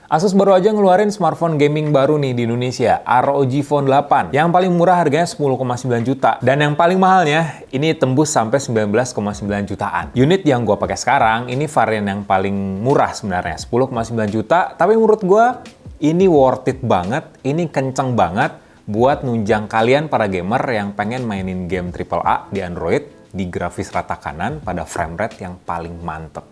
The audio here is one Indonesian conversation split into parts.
Asus baru aja ngeluarin smartphone gaming baru nih di Indonesia, ROG Phone 8. Yang paling murah harganya 10,9 juta. Dan yang paling mahalnya, ini tembus sampai 19,9 jutaan. Unit yang gua pakai sekarang, ini varian yang paling murah sebenarnya, 10,9 juta. Tapi menurut gua, ini worth it banget, ini kenceng banget buat nunjang kalian para gamer yang pengen mainin game AAA di Android di grafis rata kanan pada frame rate yang paling mantep.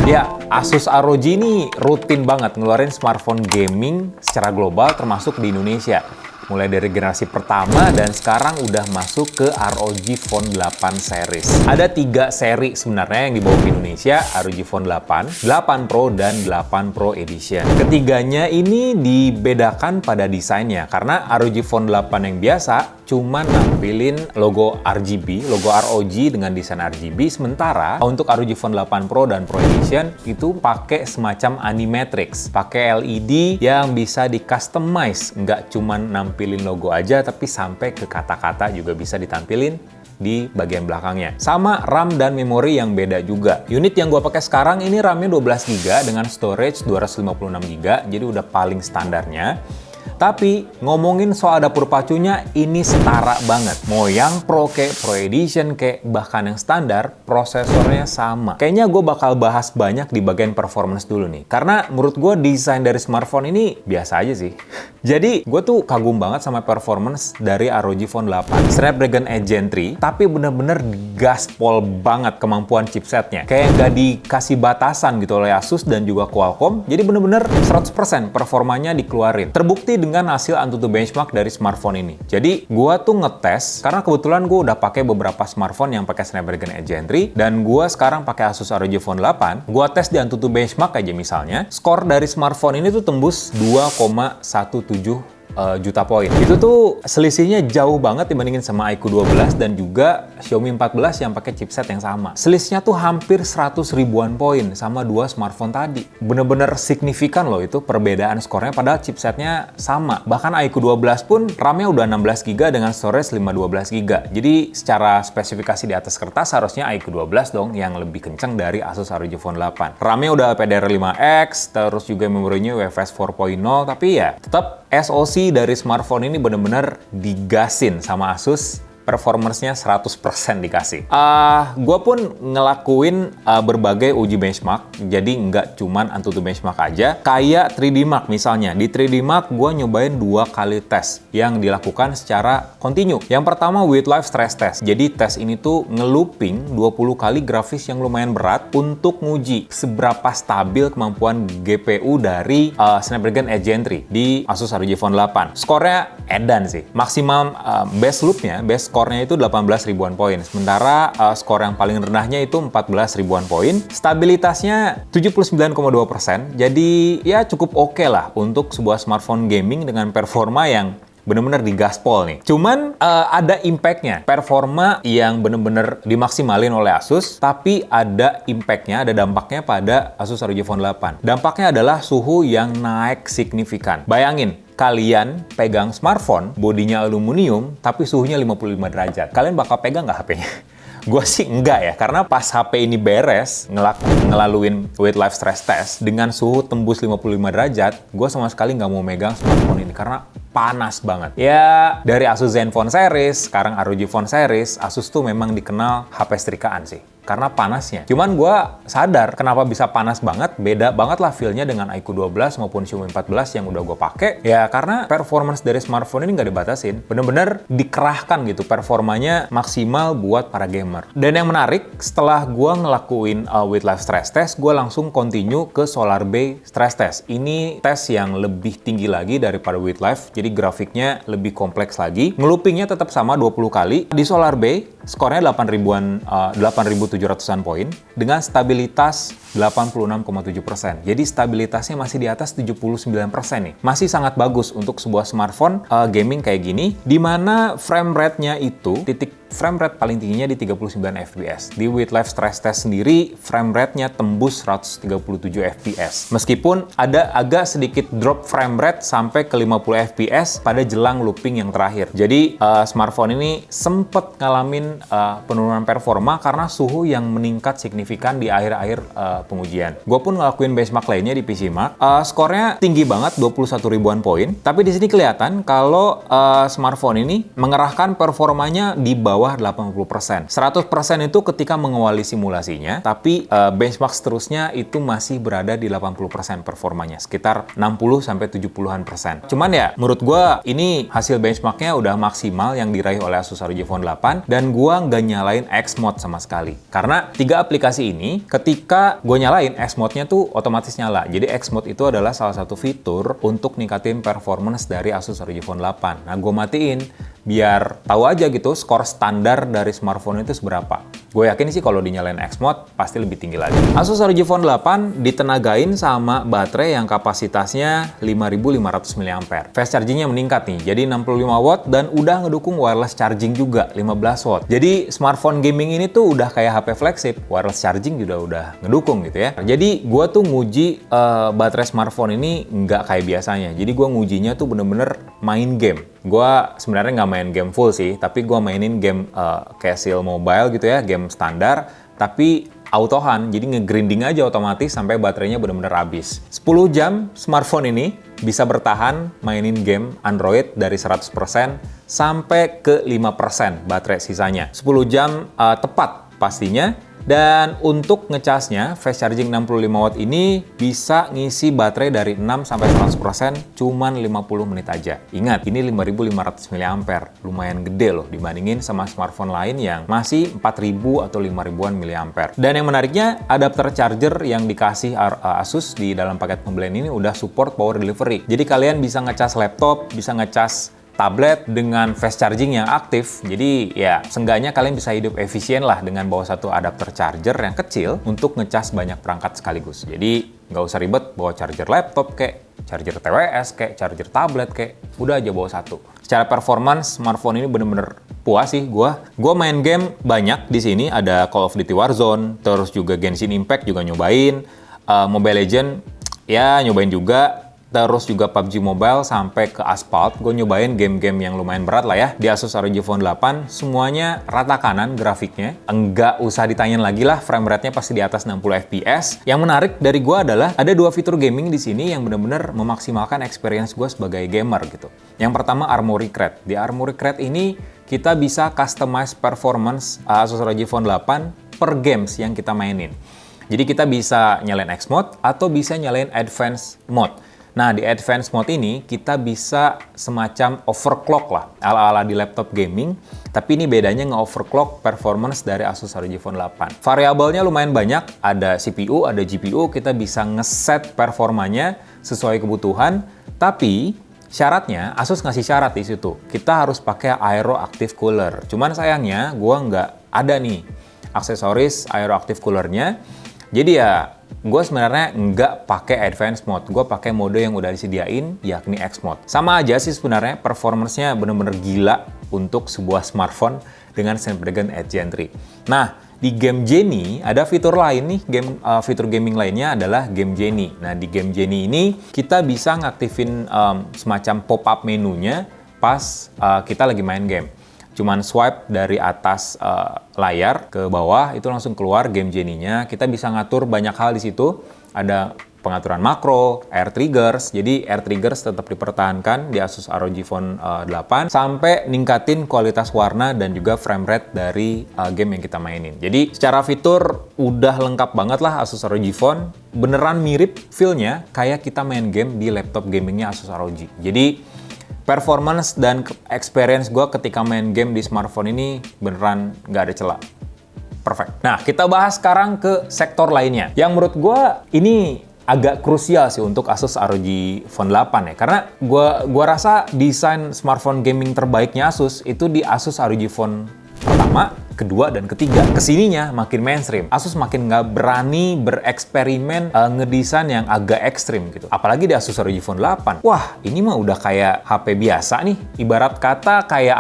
Ya, Asus ROG ini rutin banget ngeluarin smartphone gaming secara global termasuk di Indonesia. Mulai dari generasi pertama dan sekarang udah masuk ke ROG Phone 8 series. Ada 3 seri sebenarnya yang dibawa ke Indonesia, ROG Phone 8, 8 Pro, dan 8 Pro Edition. Ketiganya ini dibedakan pada desainnya, karena ROG Phone 8 yang biasa cuma nampilin logo RGB, logo ROG dengan desain RGB, sementara untuk ROG Phone 8 Pro dan Pro Edition itu pakai semacam Animatrix, pakai LED yang bisa di-customize, nggak cuma nampilin logo aja, tapi sampai ke kata-kata juga bisa ditampilin di bagian belakangnya. Sama RAM dan memori yang beda juga. Unit yang gua pakai sekarang ini RAM-nya 12GB dengan storage 256GB, jadi udah paling standarnya. Tapi ngomongin soal dapur pacunya, ini setara banget. Mau yang Pro kayak Pro Edition kayak bahkan yang standar, prosesornya sama. Kayaknya gue bakal bahas banyak di bagian performance dulu nih. Karena menurut gue desain dari smartphone ini biasa aja sih. Jadi gue tuh kagum banget sama performance dari ROG Phone 8. Snapdragon 8 Gen 3, tapi bener-bener gaspol banget kemampuan chipsetnya. Kayak nggak dikasih batasan gitu oleh Asus dan juga Qualcomm. Jadi bener-bener 100% performanya dikeluarin. Terbukti dengan hasil AnTuTu benchmark dari smartphone ini. Jadi, gua tuh ngetes, karena kebetulan gua udah pakai beberapa smartphone yang pakai Snapdragon 8 Gen 3, dan gua sekarang pakai Asus ROG Phone 8, gua tes di AnTuTu benchmark aja misalnya, skor dari smartphone ini tuh tembus 2,17 juta poin. Itu tuh selisihnya jauh banget dibandingin sama iQOO 12 dan juga Xiaomi 14 yang pakai chipset yang sama. Selisihnya tuh hampir 100 ribuan poin sama dua smartphone tadi. Bener-bener signifikan loh itu perbedaan skornya, padahal chipsetnya sama. Bahkan iQOO 12 pun RAM-nya udah 16GB dengan storage 512GB. Jadi secara spesifikasi di atas kertas harusnya iQOO 12 dong yang lebih kenceng dari Asus ROG Phone 8. RAM-nya udah LPDDR5X, terus juga memorinya UFS 4.0, tapi ya tetap SoC dari smartphone ini bener-bener digasin sama Asus. Performance-nya 100% dikasih. Gue pun ngelakuin berbagai uji benchmark, jadi nggak cuman AnTuTu benchmark aja. Kayak 3D Mark misalnya. Di 3D Mark gue nyobain 2 kali tes yang dilakukan secara kontinu. Yang pertama with live stress test. Jadi tes ini tuh ngelooping 20 kali grafis yang lumayan berat untuk nguji seberapa stabil kemampuan GPU dari Snapdragon 8 Gen 3 di Asus ROG Phone 8. Skornya edan sih. Maksimal best loopnya, best skornya itu 18 ribuan poin. Sementara skor yang paling rendahnya itu 14 ribuan poin. Stabilitasnya 79,2%. Jadi ya cukup oke lah untuk sebuah smartphone gaming dengan performa yang bener-bener digaspol nih. Cuman ada impact-nya. Performa yang bener-bener dimaksimalin oleh Asus, tapi ada impact-nya, ada dampaknya pada Asus ROG Phone 8. Dampaknya adalah suhu yang naik signifikan. Bayangin, kalian pegang smartphone, bodinya aluminium, tapi suhunya 55 derajat. Kalian bakal pegang nggak HP-nya? Gue sih enggak ya, karena pas HP ini beres, ngelaluin with live stress test, dengan suhu tembus 55 derajat, gue sama sekali nggak mau megang smartphone ini, karena panas banget. Ya, dari Asus Zenfone series, sekarang ROG Phone series, Asus tuh memang dikenal HP setrikaan sih. Karena panasnya. Cuman gue sadar kenapa bisa panas banget, beda banget lah feel-nya dengan iQOO 12 maupun Xiaomi 14 yang udah gue pakai. Ya karena performance dari smartphone ini nggak dibatasin. Bener-bener dikerahkan gitu, performanya maksimal buat para gamer. Dan yang menarik, setelah gue ngelakuin with live stress test, gue langsung continue ke SolarBay stress test. Ini tes yang lebih tinggi lagi daripada with live, jadi grafiknya lebih kompleks lagi. Ngeloopingnya tetap sama 20 kali. Di SolarBay, skornya 8.000-an, 8.700 700-an poin dengan stabilitas 86,7%. Jadi stabilitasnya masih di atas 79% nih. Masih sangat bagus untuk sebuah smartphone gaming kayak gini, di mana frame rate-nya itu frame rate paling tingginya di 39 fps. Di Wildlife Stress Test sendiri, frame rate-nya tembus 137 fps. Meskipun ada agak sedikit drop frame rate sampai ke 50 fps pada jelang looping yang terakhir. Jadi, smartphone ini sempat ngalamin penurunan performa karena suhu yang meningkat signifikan di akhir-akhir pengujian. Gue pun ngelakuin benchmark lainnya di PCMark. Skornya tinggi banget, 21 ribuan poin. Tapi di sini kelihatan kalau smartphone ini mengerahkan performanya di bawah 80%. 100% itu ketika mengawali simulasinya, tapi benchmark seterusnya itu masih berada di 80% performanya, sekitar 60-70%. Cuman ya, menurut gue ini hasil benchmarknya udah maksimal yang diraih oleh Asus ROG Phone 8, dan gue nggak nyalain X-Mode sama sekali. Karena 3 aplikasi ini, ketika gue nyalain, X-Mode-nya tuh otomatis nyala. Jadi X-Mode itu adalah salah satu fitur untuk ningkatin performance dari Asus ROG Phone 8. Nah, gue matiin biar tahu aja gitu skor standar dari smartphone itu seberapa. Gue yakin sih kalau dinyalain X-Mode pasti lebih tinggi lagi. Asus ROG Phone 8 ditenagain sama baterai yang kapasitasnya 5500 mAh. Fast chargingnya meningkat nih, jadi 65 watt dan udah ngedukung wireless charging juga 15 watt. Jadi smartphone gaming ini tuh udah kayak HP flagship, wireless charging juga udah ngedukung gitu ya. Jadi gue tuh nguji baterai smartphone ini nggak kayak biasanya. Jadi gue ngujinya tuh bener-bener main game. Gue sebenarnya nggak main game full sih, tapi gue mainin game casual mobile gitu ya, game standar, tapi autohan, jadi nge-grinding aja otomatis sampai baterainya bener-bener habis. 10 jam smartphone ini bisa bertahan mainin game Android dari 100% sampai ke 5% baterai sisanya. 10 jam tepat pastinya. Dan untuk ngecasnya, fast charging 65 watt ini bisa ngisi baterai dari 6 sampai 100% cuman 50 menit aja. Ingat, ini 5500 mAh, lumayan gede loh dibandingin sama smartphone lain yang masih 4000 atau 5000-an mAh. Dan yang menariknya, adapter charger yang dikasih Asus di dalam paket pembelian ini udah support power delivery. Jadi kalian bisa ngecas laptop, bisa ngecas tablet dengan fast charging yang aktif. Jadi ya seenggaknya kalian bisa hidup efisien lah dengan bawa satu adapter charger yang kecil untuk ngecas banyak perangkat sekaligus. Jadi nggak usah ribet bawa charger laptop kayak charger TWS kayak charger tablet kayak, udah aja bawa satu. Secara performance smartphone ini bener-bener puas sih gua main game banyak di sini, ada Call of Duty Warzone, terus juga Genshin Impact juga nyobain, Mobile Legends ya nyobain juga. Terus juga PUBG Mobile sampai ke Asphalt, gue nyobain game-game yang lumayan berat lah ya. Di Asus ROG Phone 8, semuanya rata kanan grafiknya. Enggak usah ditanyain lagi lah, frame rate-nya pasti di atas 60 fps. Yang menarik dari gue adalah, ada 2 fitur gaming di sini yang benar-benar memaksimalkan experience gue sebagai gamer gitu. Yang pertama, Armoury Crate. Di Armoury Crate ini, kita bisa customize performance Asus ROG Phone 8 per games yang kita mainin. Jadi kita bisa nyalain X-Mode atau bisa nyalain Advanced Mode. Nah, di Advanced Mode ini kita bisa semacam overclock lah, ala-ala di laptop gaming, tapi ini bedanya nge-overclock performance dari Asus ROG Phone 8. Variabelnya lumayan banyak, ada CPU, ada GPU, kita bisa ngeset performanya sesuai kebutuhan, tapi syaratnya, Asus ngasih syarat di situ, kita harus pakai Aero Active Cooler. Cuman sayangnya, gua nggak ada nih aksesoris Aero Active Coolernya, jadi ya gue sebenarnya nggak pakai Advanced Mode, gue pakai mode yang udah disediain, yakni X Mode. Sama aja sih sebenarnya, performance-nya bener-bener gila untuk sebuah smartphone dengan Snapdragon 8 Gen 3. Nah, di Game Genie ada fitur lain nih, fitur gaming lainnya adalah Game Genie. Nah, di Game Genie ini kita bisa ngaktifin semacam pop-up menunya pas kita lagi main game. Cuman swipe dari atas layar ke bawah, itu langsung keluar Game Genie-nya. Kita bisa ngatur banyak hal di situ. Ada pengaturan makro, air triggers. Jadi air triggers tetap dipertahankan di Asus ROG Phone 8 sampai ningkatin kualitas warna dan juga frame rate dari game yang kita mainin. Jadi secara fitur udah lengkap banget lah Asus ROG Phone. Beneran mirip feel-nya kayak kita main game di laptop gamingnya Asus ROG. Jadi performance dan experience gue ketika main game di smartphone ini beneran nggak ada celah. Perfect. Nah, kita bahas sekarang ke sektor lainnya. Yang menurut gue ini agak krusial sih untuk Asus ROG Phone 8 ya. Karena gue rasa desain smartphone gaming terbaiknya Asus itu di Asus ROG Phone pertama kedua, dan ketiga. Kesininya makin mainstream. Asus makin nggak berani bereksperimen ngedesain yang agak ekstrim gitu. Apalagi di Asus ROG Phone 8. Wah, ini mah udah kayak HP biasa nih. Ibarat kata kayak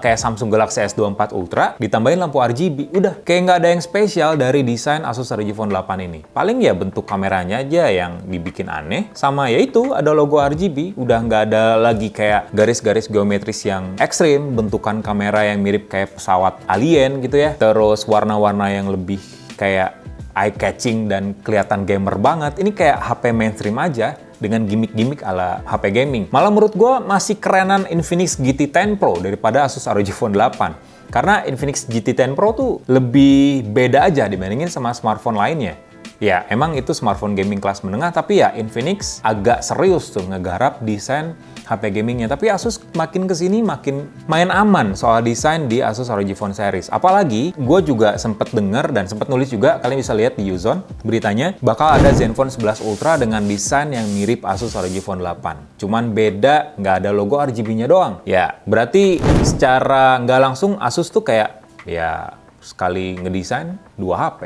kayak Samsung Galaxy S24 Ultra ditambahin lampu RGB. Udah, kayak nggak ada yang spesial dari desain Asus ROG Phone 8 ini. Paling ya bentuk kameranya aja yang dibikin aneh. Sama yaitu ada logo RGB. Udah nggak ada lagi kayak garis-garis geometris yang ekstrim. Bentukan kamera yang mirip kayak pesawat alien gitu ya. Terus warna-warna yang lebih kayak eye-catching dan kelihatan gamer banget. Ini kayak HP mainstream aja dengan gimmick-gimmick ala HP gaming. Malah menurut gue masih kerenan Infinix GT 10 Pro daripada Asus ROG Phone 8. Karena Infinix GT 10 Pro tuh lebih beda aja dibandingin sama smartphone lainnya. Ya, emang itu smartphone gaming kelas menengah, tapi ya Infinix agak serius tuh ngegarap desain HP gamingnya. Tapi Asus makin kesini makin main aman soal desain di Asus ROG Phone Series. Apalagi, gue juga sempet denger dan sempet nulis juga, kalian bisa lihat di Uzone beritanya, bakal ada Zenfone 11 Ultra dengan desain yang mirip Asus ROG Phone 8. Cuman beda, nggak ada logo RGB-nya doang. Ya, berarti secara nggak langsung Asus tuh kayak, ya sekali ngedesain 2 HP.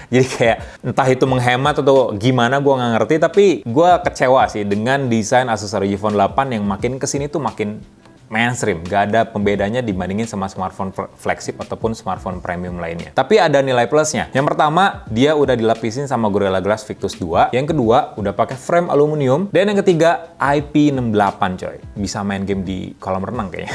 Jadi kayak entah itu menghemat atau gimana gue nggak ngerti, tapi gue kecewa sih dengan desain Asus ROG Phone 8 yang makin kesini tuh makin mainstream, gak ada pembedanya dibandingin sama smartphone flagship ataupun smartphone premium lainnya. Tapi ada nilai plusnya. Yang pertama, dia udah dilapisin sama Gorilla Glass Victus 2. Yang kedua, udah pakai frame aluminium. Dan yang ketiga, IP68 coy. Bisa main game di kolam renang kayaknya.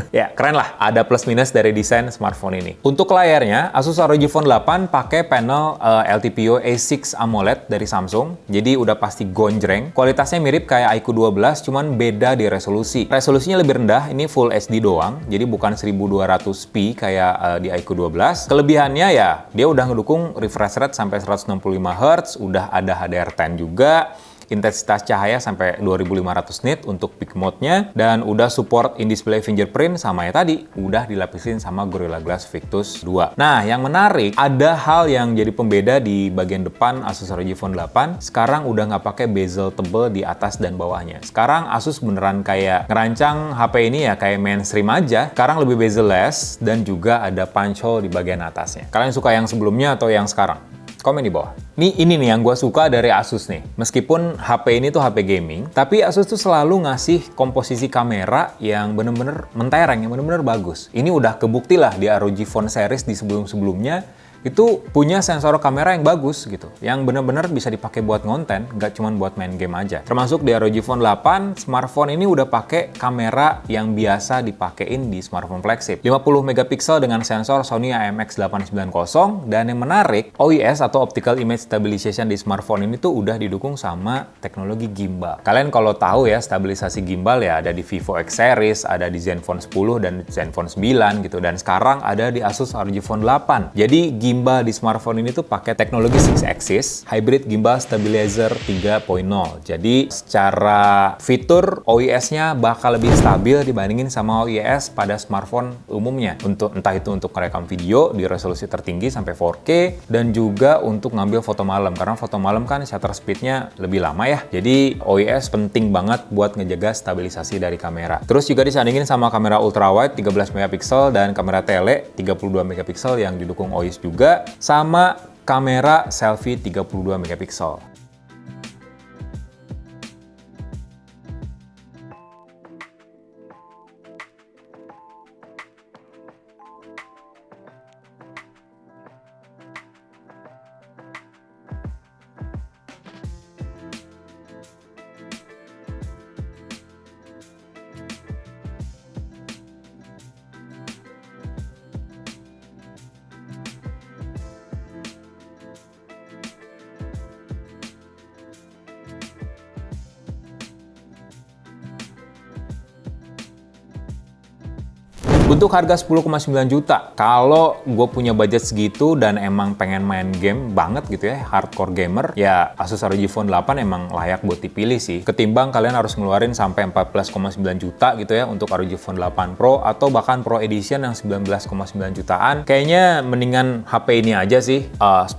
Ya, keren lah. Ada plus minus dari desain smartphone ini. Untuk layarnya, Asus ROG Phone 8 pakai panel LTPO A6 AMOLED dari Samsung. Jadi udah pasti gonjreng. Kualitasnya mirip kayak iQOO 12, cuman beda di resolusi. Resolusinya lebih rendah, ini Full HD doang, jadi bukan 1200p kayak di iQOO 12. Kelebihannya ya, dia udah ngedukung refresh rate sampai 165 Hz, udah ada HDR10 juga, intensitas cahaya sampai 2500 nit untuk peak mode-nya, dan udah support in-display fingerprint sama ya tadi, udah dilapisin sama Gorilla Glass Victus 2. Nah, yang menarik, ada hal yang jadi pembeda di bagian depan Asus ROG Phone 8, sekarang udah nggak pakai bezel tebel di atas dan bawahnya. Sekarang Asus beneran kayak ngerancang HP ini ya kayak mainstream aja, sekarang lebih bezel-less, dan juga ada punch hole di bagian atasnya. Kalian suka yang sebelumnya atau yang sekarang? Komen di bawah. Ini nih yang gue suka dari Asus nih. Meskipun HP ini tuh HP gaming, tapi Asus tuh selalu ngasih komposisi kamera yang bener-bener mentereng, yang bener-bener bagus. Ini udah kebukti lah di ROG Phone Series di sebelum-sebelumnya, itu punya sensor kamera yang bagus gitu, yang bener-bener bisa dipakai buat ngonten, nggak cuma buat main game aja. Termasuk di ROG Phone 8, smartphone ini udah pakai kamera yang biasa dipakein di smartphone flagship. 50 megapiksel dengan sensor Sony IMX890, dan yang menarik, OIS atau Optical Image Stabilization di smartphone ini tuh udah didukung sama teknologi gimbal. Kalian kalau tahu ya, stabilisasi gimbal ya ada di Vivo X Series, ada di Zenfone 10 dan Zenfone 9 gitu, dan sekarang ada di Asus ROG Phone 8. Jadi gimbal di smartphone ini tuh pakai teknologi 6-axis Hybrid Gimbal Stabilizer 3.0. Jadi secara fitur OIS-nya bakal lebih stabil dibandingin sama OIS pada smartphone umumnya. Untuk entah itu untuk merekam video di resolusi tertinggi sampai 4K, dan juga untuk ngambil foto malam, karena foto malam kan shutter speed-nya lebih lama ya. Jadi OIS penting banget buat ngejaga stabilisasi dari kamera. Terus juga disandingin sama kamera ultrawide 13 megapiksel dan kamera tele 32 megapiksel yang didukung OIS juga, sama kamera selfie 32 megapiksel. Untuk harga 10,9 juta, kalau gue punya budget segitu dan emang pengen main game banget gitu ya, hardcore gamer, ya Asus ROG Phone 8 emang layak buat dipilih sih. Ketimbang kalian harus ngeluarin sampai 14,9 juta gitu ya untuk ROG Phone 8 Pro, atau bahkan Pro Edition yang 19,9 jutaan. Kayaknya mendingan HP ini aja sih. 10,9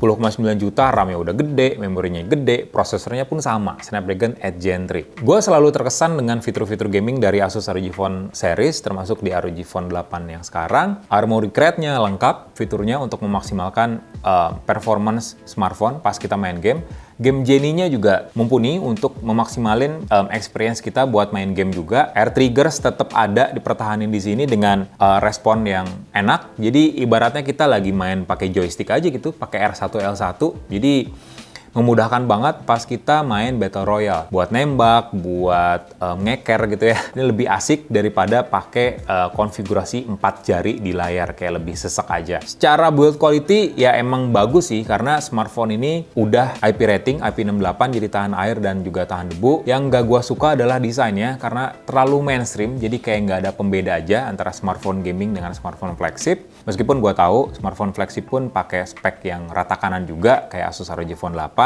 juta, RAM-nya udah gede, memorinya gede, prosesornya pun sama, Snapdragon 8 Gen 3. Gue selalu terkesan dengan fitur-fitur gaming dari Asus ROG Phone Series, termasuk di ROG Phone 8 8 yang sekarang. Armoury Crate-nya lengkap fiturnya untuk memaksimalkan performance smartphone pas kita main game. Game Genie-nya juga mumpuni untuk memaksimalin experience kita buat main game juga. Air triggers tetap ada dipertahanin di sini dengan respon yang enak. Jadi ibaratnya kita lagi main pakai joystick aja gitu, pakai R1 L1. Jadi memudahkan banget pas kita main Battle Royale. Buat nembak, buat ngeker gitu ya. Ini lebih asik daripada pakai konfigurasi 4 jari di layar, kayak lebih sesek aja. Secara build quality ya emang bagus sih, karena smartphone ini udah IP rating, IP68, jadi tahan air dan juga tahan debu. Yang gak gua suka adalah desainnya, karena terlalu mainstream, jadi kayak nggak ada pembeda aja antara smartphone gaming dengan smartphone flagship. Meskipun gua tahu smartphone flagship pun pakai spek yang rata kanan juga, kayak Asus ROG Phone 8.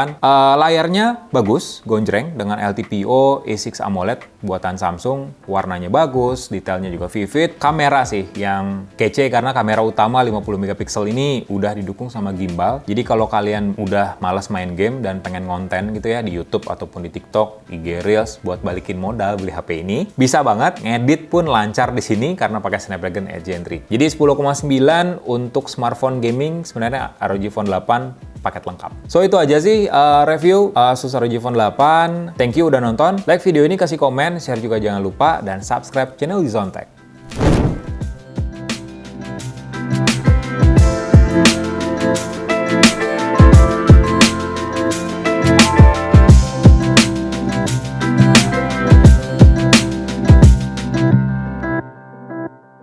Layarnya bagus, gonjreng dengan LTPO A6 AMOLED buatan Samsung, warnanya bagus, detailnya juga vivid. Kamera sih yang kece karena kamera utama 50 megapiksel ini udah didukung sama gimbal. Jadi kalau kalian udah malas main game dan pengen konten gitu ya di YouTube ataupun di TikTok, IG Reels buat balikin modal beli HP ini, bisa banget. Ngedit pun lancar di sini karena pakai Snapdragon 8 Gen 3. Jadi 10,9 untuk smartphone gaming sebenarnya ROG Phone 8 paket lengkap. So itu aja sih review Asus ROG Phone 8. Thank you udah nonton. Like video ini, kasih komen, share juga jangan lupa, dan subscribe channel Zontek.